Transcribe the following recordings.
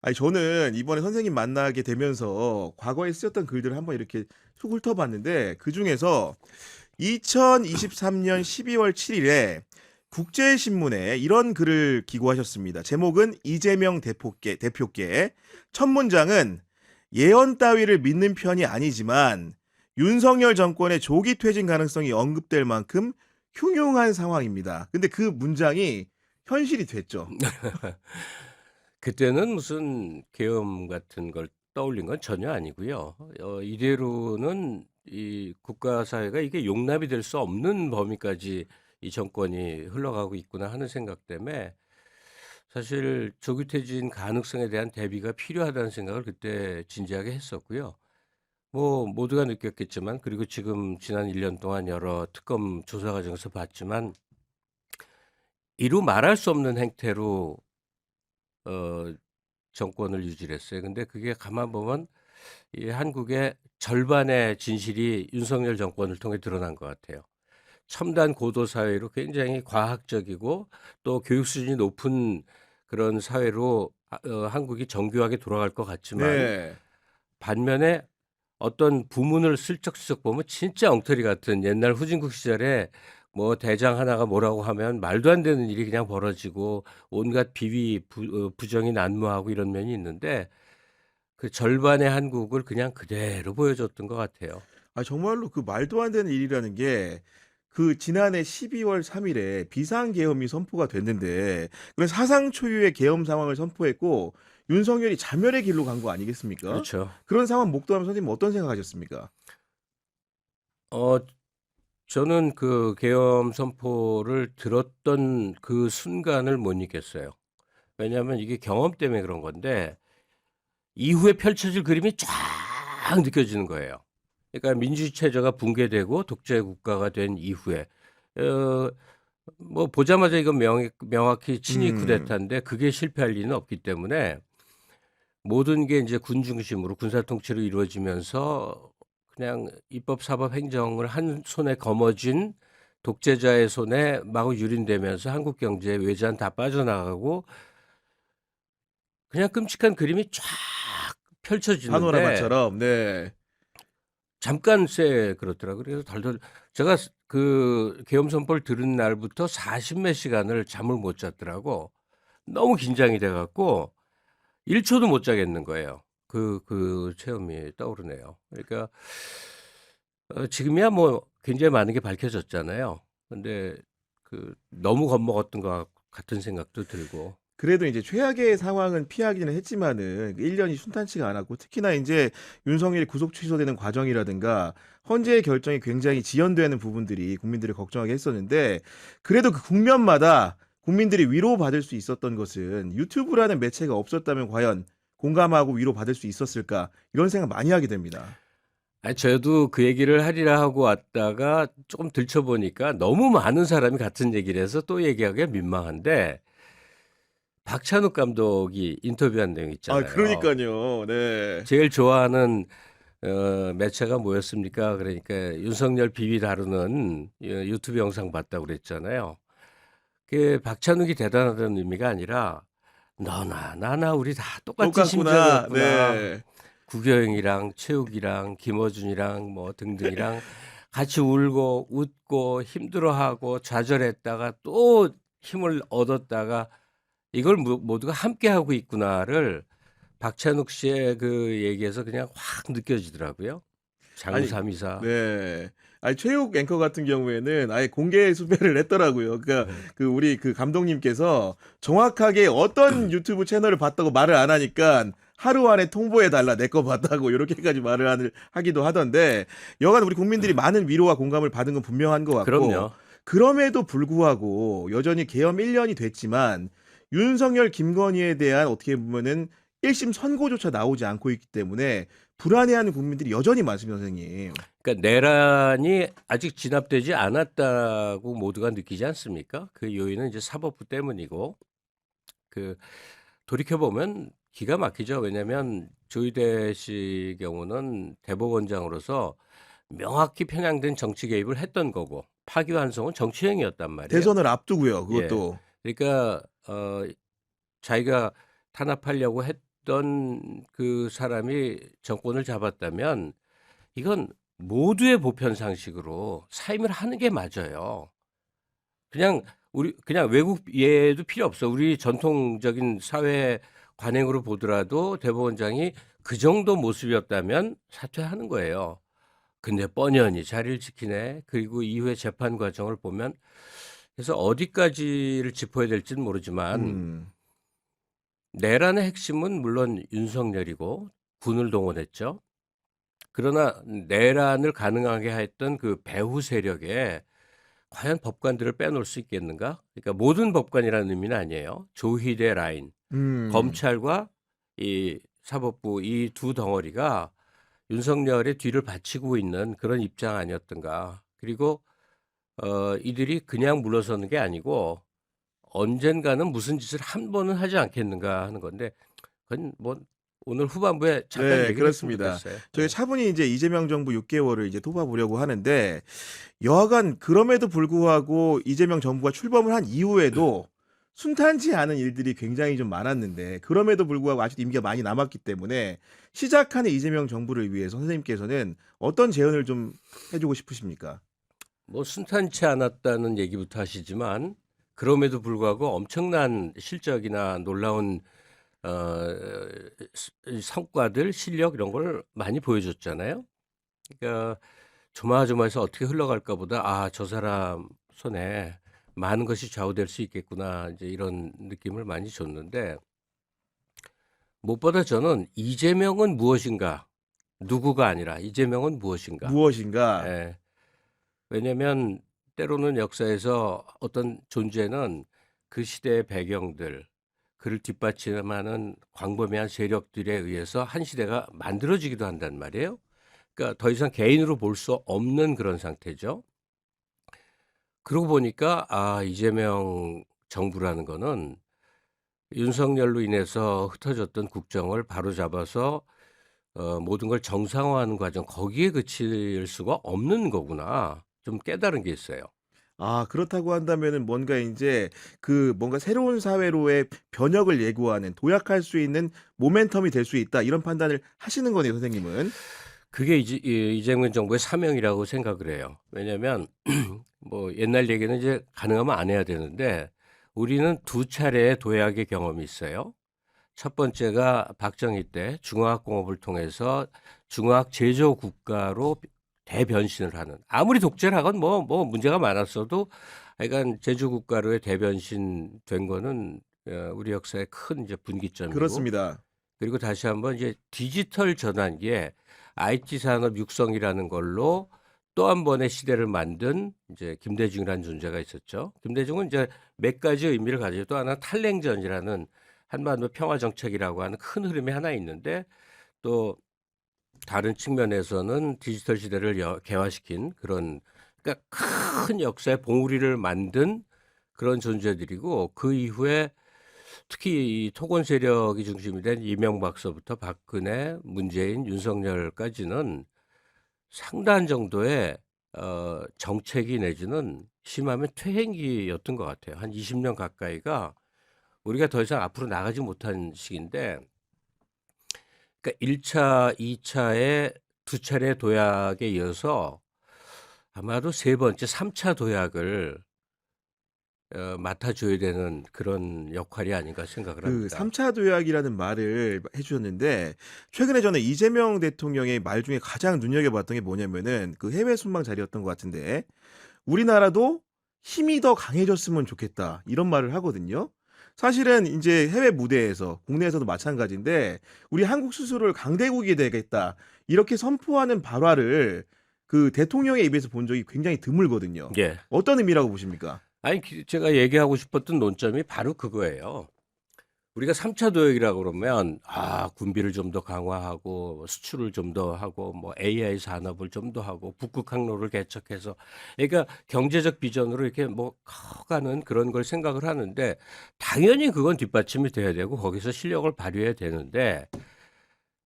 아니 저는 이번에 선생님 만나게 되면서 과거에 쓰였던 글들을 한번 이렇게 쭉 훑어봤는데 그중에서 2023년 12월 7 일에 국제신문에 이런 글을 기고하셨습니다. 제목은 이재명 대표께 첫 문장은 "예언 따위를 믿는 편이 아니지만 윤석열 정권의 조기 퇴진 가능성이 언급될 만큼 흉흉한 상황입니다." 근데 그 문장이 현실이 됐죠. 그때는 무슨 계엄 같은 걸 떠올린 건 전혀 아니고요. 이대로는 이 국가 사회가 이게 용납이 될 수 없는 범위까지 이 정권이 흘러가고 있구나 하는 생각 때문에 사실 조기 퇴진 가능성에 대한 대비가 필요하다는 생각을 그때 진지하게 했었고요. 뭐 모두가 느꼈겠지만, 그리고 지금 지난 1년 동안 여러 특검 조사 과정에서 봤지만 이루 말할 수 없는 행태로 어 정권을 유지를 했어요. 근데 그게 가만 보면 이 한국의 절반의 진실이 윤석열 정권을 통해 드러난 것 같아요. 첨단 고도 사회로 굉장히 과학적이고 또 교육 수준이 높은 그런 사회로 한국이 정교하게 돌아갈 것 같지만, 네. 반면에 어떤 부문을 슬쩍슬쩍 보면 진짜 엉터리 같은, 옛날 후진국 시절에 뭐 대장 하나가 뭐라고 하면 말도 안 되는 일이 그냥 벌어지고 온갖 비위 부정이 난무하고 이런 면이 있는데, 그 절반의 한국을 그냥 그대로 보여줬던 것 같아요. 아 정말로 그 말도 안 되는 일이라는 게 그 지난해 12월 3 일에 비상계엄이 선포가 됐는데 그 사상 초유의 계엄 상황을 선포했고 윤석열이 자멸의 길로 간 거 아니겠습니까? 그렇죠. 그런 상황 목도하면 선생님은 어떤 생각하셨습니까? 어 저는 그 계엄 선포를 들었던 그 순간을 못 잊겠어요. 왜냐하면 이게 경험 때문에 그런 건데, 이후에 펼쳐질 그림이 쫙 느껴지는 거예요. 그러니까 민주주의 체제가 붕괴되고 독재 국가가 된 이후에 어 뭐 보자마자 이건 명확히 친위 음. 쿠데타인데 그게 실패할 리는 없기 때문에, 모든 게 인제 군 중심으로 군사 통치로 이루어지면서 그냥 입법, 사법, 행정을 한 손에 거머쥔 독재자의 손에 마구 유린되면서 한국 경제의 외환 다 빠져나가고 그냥 끔찍한 그림이 쫙 펼쳐지는데, 파노라마처럼. 네. 잠깐새 그렇더라고요. 그래서 덜덜 제가 그 계엄 선포를 들은 날부터 40몇 시간을 잠을 못 잤더라고. 너무 긴장이 돼 갖고 1 초도 못 자겠는 거예요. 그 체험이 떠오르네요. 그러니까 지금이야 뭐 굉장히 많은 게 밝혀졌잖아요. 근데 그 너무 겁먹었던 것 같은 생각도 들고. 그래도 이제 최악의 상황은 피하기는 했지만은 1 년이 순탄치가 않았고 특히나 인제 윤석열이 구속 취소되는 과정이라든가 헌재의 결정이 굉장히 지연되는 부분들이 국민들을 걱정하게 했었는데 그래도 그 국면마다 국민들이 위로받을 수 있었던 것은 '유튜브라는 매체가 없었다면 과연 공감하고 위로받을 수 있었을까?' 이런 생각 많이 하게 됩니다. 저도 그 얘기를 하리라 하고 왔다가 쪼금 들춰 보니까 너무 많은 사람이 같은 얘기를 해서 또 얘기하기가 민망한데, 박찬욱 감독이 인터뷰한 내용 아 있잖아요. 그러니깐요. 네. 제일 좋아하는 매체가 뭐였습니까? 그러니까 윤석열 비위 다루는 유튜브 영상 봤다고 그랬잖아요. 그게 박찬욱이 대단하다는 의미가 아니라 너나 나나 우리 다 똑같은 똑같구나. 심정이었구나. 네. 구교영이랑 최욱이랑 김어준이랑 뭐 등등이랑 같이 울고 웃고 힘들어하고 좌절했다가 또 힘을 얻었다가 이걸 모두가 함께하고 있구나를 박찬욱 씨의 그 얘기에서 그냥 확 느껴지더라고요. 아니 장우삼이사. 네. 아니 최욱 앵커 같은 경우에는 아예 공개 수배를 했더라고요. 그러니까 네. 그 우리 그 감독님께서 정확하게 어떤 유튜브 채널을 봤다고 말을 안 하니깐 "하루 안에 통보해 달라. 내 거 봤다고." 요렇게까지 말을 하기도 하던데 여간 우리 국민들이 많은 위로와 공감을 받은 건 분명한 것 같고 그럼요. 그럼에도 불구하고 여전히 계엄 1 년이 됐지만 윤석열, 김건희에 대한 어떻게 보면은 1심 선고조차 나오지 않고 있기 때문에 불안해하는 국민들이 여전히 많습니다 선생님. 그러니까 내란이 아직 진압되지 않았다고 모두가 느끼지 않습니까? 그 요인은 이제 사법부 때문이고, 그 돌이켜 보면 기가 막히죠. 왜냐하면 조희대 씨 경우는 대법원장으로서 명확히 편향된 정치 개입을 했던 거고, 파기환송은 정치행위였단 말이에요. 대선을 앞두고요 예. 그것도. 그러니까 자기가 탄압하려고 어떤 그 사람이 정권을 잡았다면 이건 모두의 보편 상식으로 사임을 하는 게 맞아요. 그냥 그냥 외국 예도 필요 없어. 우리 전통적인 사회 관행으로 보더라도 대법원장이 그 정도 모습이었다면 사퇴하는 거예요. 근데 뻔연히 자리를 지키네. 그리고 이후에 재판 과정을 보면 그래서 어디까지를 짚어야 될지는 모르지만 음. 내란의 핵심은 물론 윤석열이고 군을 동원했죠. 그러나 내란을 가능하게 했던 그 배후 세력에 과연 법관들을 빼놓을 수 있겠는가? 그러니까 모든 법관이라는 의미는 아니에요. 조희대 라인, 음. 검찰과 이 사법부 이 두 덩어리가 윤석열의 뒤를 받치고 있는 그런 입장 아니었던가. 그리고 이들이 그냥 물러서는 게 아니고 언젠가는 무슨 짓을 한 번은 하지 않겠는가 하는 건데 그건 뭐 오늘 후반부에 잠깐 네, 얘기를 했으면 그렇습니다. 좋겠어요. 저희 예. 차분히 이제 이재명 정부 6개월을 이제 돌아보려고 하는데 여하간 그럼에도 불구하고 이재명 정부가 출범을 한 이후에도 순탄치 않은 일들이 굉장히 좀 많았는데 그럼에도 불구하고 아직도 임기가 많이 남았기 때문에 시작하는 이재명 정부를 위해서 선생님께서는 어떤 제언을 좀 해주고 싶으십니까? 뭐 순탄치 않았다는 얘기부터 하시지만 그럼에도 불구하고 엄청난 실적이나 놀라운 어, 성과들, 실력 이런 걸 많이 보여줬잖아요. 그러니까 조마조마해서 어떻게 흘러갈까 보다 저 사람 손에 많은 것이 좌우될 수 있겠구나 이제 이런 느낌을 많이 줬는데 무엇보다 저는 이재명은 무엇인가 누구가 아니라 이재명은 무엇인가. 무엇인가? 예. 왜냐하면 때로는 역사에서 어떤 존재는 그 시대의 배경들, 그를 뒷받침하는 광범위한 세력들에 의해서 한 시대가 만들어지기도 한단 말이에요. 그러니까 더 이상 개인으로 볼 수 없는 그런 상태죠. 그러고 보니까 이재명 정부라는 거는 윤석열로 인해서 흩어졌던 국정을 바로잡아서 모든 걸 정상화하는 과정 거기에 그칠 수가 없는 거구나. 좀 깨달은 게 있어요. 그렇다고 한다면은 뭔가 인제 그 뭔가 새로운 사회로의 변혁을 예고하는 도약할 수 있는 모멘텀이 될 수 있다 이런 판단을 하시는 거네요, 선생님은. 그게 이재명 정부의 사명이라고 생각을 해요. 왜냐하면 뭐 옛날 얘기는 이제 가능하면 안 해야 되는데 우리는 두 차례의 도약의 경험이 있어요. 첫 번째가 박정희 때 중화학공업을 통해서 중화학 제조 국가로 대변신을 하는 아무리 독재를 하건 뭐 문제가 많았어도 하여간 제조 국가로의 대변신 된 거는 우리 역사의 큰 이제 분기점이고 그렇습니다. 그리고 다시 한번 이제 디지털 전환기에 IT 산업 육성이라는 걸로 또 한 번의 시대를 만든 이제 김대중이라는 존재가 있었죠. 김대중은 이제 몇 가지 의미를 가지고 또 하나 탈냉전이라는 한반도 평화 정책이라고 하는 큰 흐름이 하나 있는데 또 다른 측면에서는 디지털 시대를 개화시킨 그런 그러니까 큰 역사의 봉우리를 만든 그런 존재들이고 그 이후에 특히 이 토건 세력이 중심이 된 이명박서부터 박근혜, 문재인, 윤석열까지는 상당한 정도의 정책이 내지는 심하면 퇴행기였던 것 같아요. 한 20년 가까이가 우리가 더 이상 앞으로 나가지 못한 시기인데 그러니까 1차, 2차의 두 차례 도약에 이어서 아마도 세 번째, 3차 도약을 맡아줘야 되는 그런 역할이 아닌가 생각을 그 합니다. 3차 도약이라는 말을 해 주셨는데 최근에 저는 이재명 대통령의 말 중에 가장 눈여겨봤던 게 뭐냐면은 그 해외 순방 자리였던 것 같은데 "우리나라도 힘이 더 강해졌으면 좋겠다." 이런 말을 하거든요. 사실은 인제 해외 무대에서 국내에서도 마찬가지인데 "우리 한국 스스로를 강대국이 되겠다." 이렇게 선포하는 발화를 그 대통령의 입에서 본 적이 굉장히 드물거든요. 예. 어떤 의미라고 보십니까? 아니 제가 얘기하고 싶었던 논점이 바로 그거예요. 우리가 3차 도약이라고 그러면 군비를 좀 더 강화하고 수출을 좀 더 하고 뭐 AI 산업을 좀 더 하고 북극 항로를 개척해서 그러니까 경제적 비전으로 이렇게 뭐 커가는 그런 걸 생각을 하는데 당연히 그건 뒷받침이 돼야 되고 거기서 실력을 발휘해야 되는데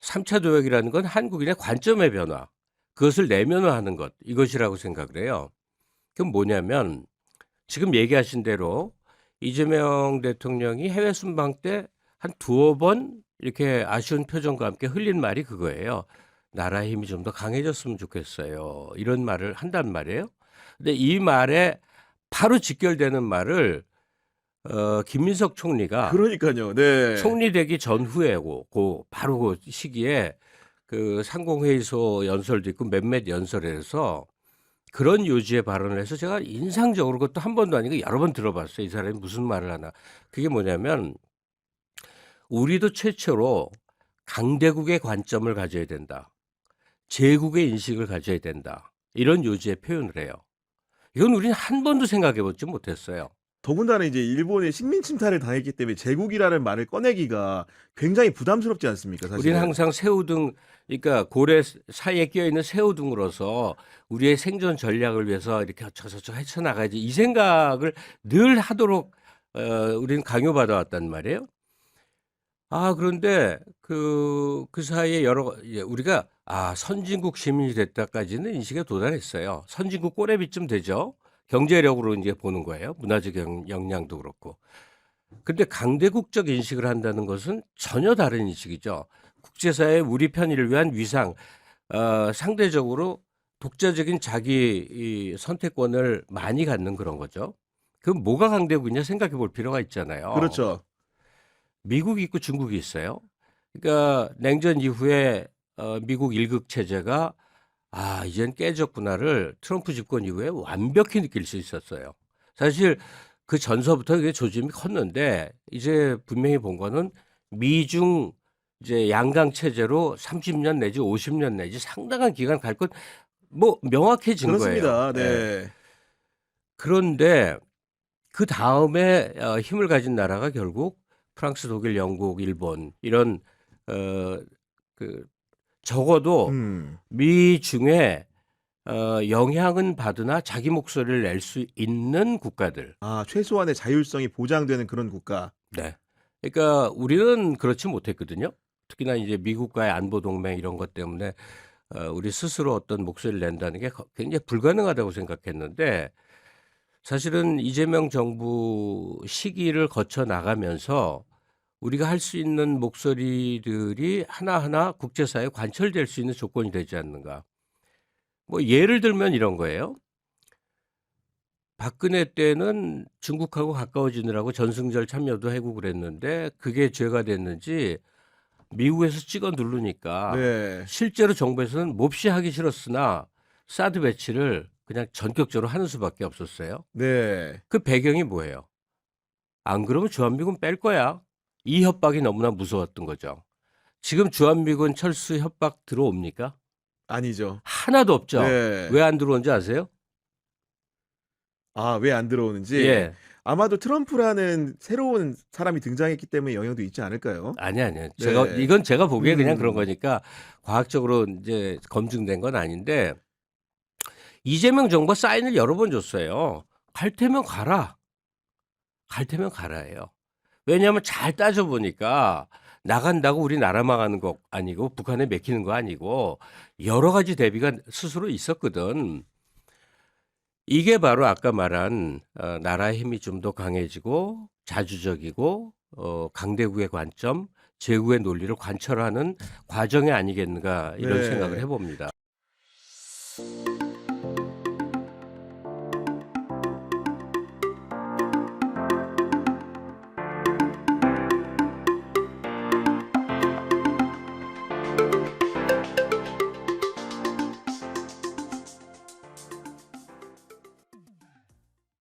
3차 도약이라는 건 한국인의 관점의 변화, 그것을 내면화하는 것 이것이라고 생각을 해요. 그건 뭐냐면 지금 얘기하신 대로 이재명 대통령이 해외 순방 때 한 두어 번 이렇게 아쉬운 표정과 함께 흘린 말이 그거예요. "나라의 힘이 좀 더 강해졌으면 좋겠어요." 이런 말을 한단 말이에요. 근데 이 말에 바로 직결되는 말을 김민석 총리가 그러니까요. 네. 총리 되기 전후에 바로 그 시기에 그 상공회의소 연설도 있고 몇몇 연설에서 그런 요지의 발언을 해서 제가 인상적으로, 그것도 한 번도 아니고 여러 번 들어봤어요. 이 사람이 무슨 말을 하나. 그게 뭐냐면 "우리도 최초로 강대국의 관점을 가져야 된다. 제국의 인식을 가져야 된다." 이런 요지의 표현을 해요. 이건 우리는 한 번도 생각해 보지 못했어요. 더군다나 이제 일본의 식민 침탈을 당했기 때문에 제국이라는 말을 꺼내기가 굉장히 부담스럽지 않습니까, 우리는 사실은? 항상 새우등, 그러니까 고래 사이에 끼어 있는 새우등으로서 우리의 생존 전략을 위해서 이렇게 저저저 헤쳐나가야지, 이 생각을 늘 하도록 우리는 강요받아 왔단 말이에요. 그런데 그 사이에 우리가 선진국 시민이 됐다까지는 인식에 도달했어요. 선진국 꼬레비쯤 되죠. 경제력으로 이제 보는 거예요. 문화적 역량도 그렇고. 근데 강대국적 인식을 한다는 것은 전혀 다른 인식이죠. 국제사회의 우리 편의를 위한 위상, 상대적으로 독자적인 자기 이 선택권을 많이 갖는 그런 거죠. 그럼 뭐가 강대국이냐 생각해 볼 필요가 있잖아요. 그렇죠. 미국이 있고 중국이 있어요. 그러니까 냉전 이후에 미국 일극 체제가 이젠 깨졌구나를 트럼프 집권 이후에 완벽히 느낄 수 있었어요. 사실 그 전서부터 그게 조짐이 컸는데 이제 분명히 본 거는 미중 이제 양강 체제로 30년 내지 50년 내지 상당한 기간 갈 것 뭐 명확해진 거예요. 그렇습니다. 예. 네. 그런데 그다음에 힘을 가진 나라가 결국 프랑스, 독일, 영국, 일본 이런 그 적어도 음. 미중에 영향은 받으나 자기 목소리를 낼 수 있는 국가들. 최소한의 자율성이 보장되는 그런 국가. 네. 그러니까 우리는 그렇지 못했거든요. 특히나 이제 미국과의 안보 동맹 이런 것 때문에 우리 스스로 어떤 목소리를 낸다는 게 굉장히 불가능하다고 생각했는데, 사실은 이재명 정부 시기를 거쳐 나가면서 우리가 할 수 있는 목소리들이 하나하나 국제사회에 관철될 수 있는 조건이 되지 않는가. 뭐 예를 들면 이런 거예요. 박근혜 때는 중국하고 가까워지느라고 전승절 참여도 하고 그랬는데 그게 죄가 됐는지 미국에서 찍어 누르니까 네. 실제로 정부에서는 몹시 하기 싫었으나 사드 배치를 그냥 전격적으로 하는 수밖에 없었어요. 네. 그 배경이 뭐예요? 안 그러면 주한미군 뺄 거야. 이 협박이 너무나 무서웠던 거죠. 지금 주한미군 철수 협박 들어옵니까? 아니죠. 하나도 없죠. 네. 왜 안 들어온지 아세요? 왜 안 들어오는지 예. 아마도 트럼프라는 새로운 사람이 등장했기 때문에 영향도 있지 않을까요? 아니요. 네. 이건 제가 보기에 그냥 그런 음. 거니까 과학적으로 이제 검증된 건 아닌데, 이재명 정부가 사인을 여러 번 줬어요. 갈 테면 가라. 갈 테면 가라예요. 왜냐하면 잘 따져보니까 나간다고 우리 나라 망하는 거 아니고 북한에 맥히는 거 아니고 여러 가지 대비가 스스로 있었거든. 이게 바로 아까 말한 나라의 힘이 좀 더 강해지고 자주적이고 강대국의 관점, 제국의 논리를 관철하는 과정이 아니겠는가, 이런 생각을 네. 해봅니다.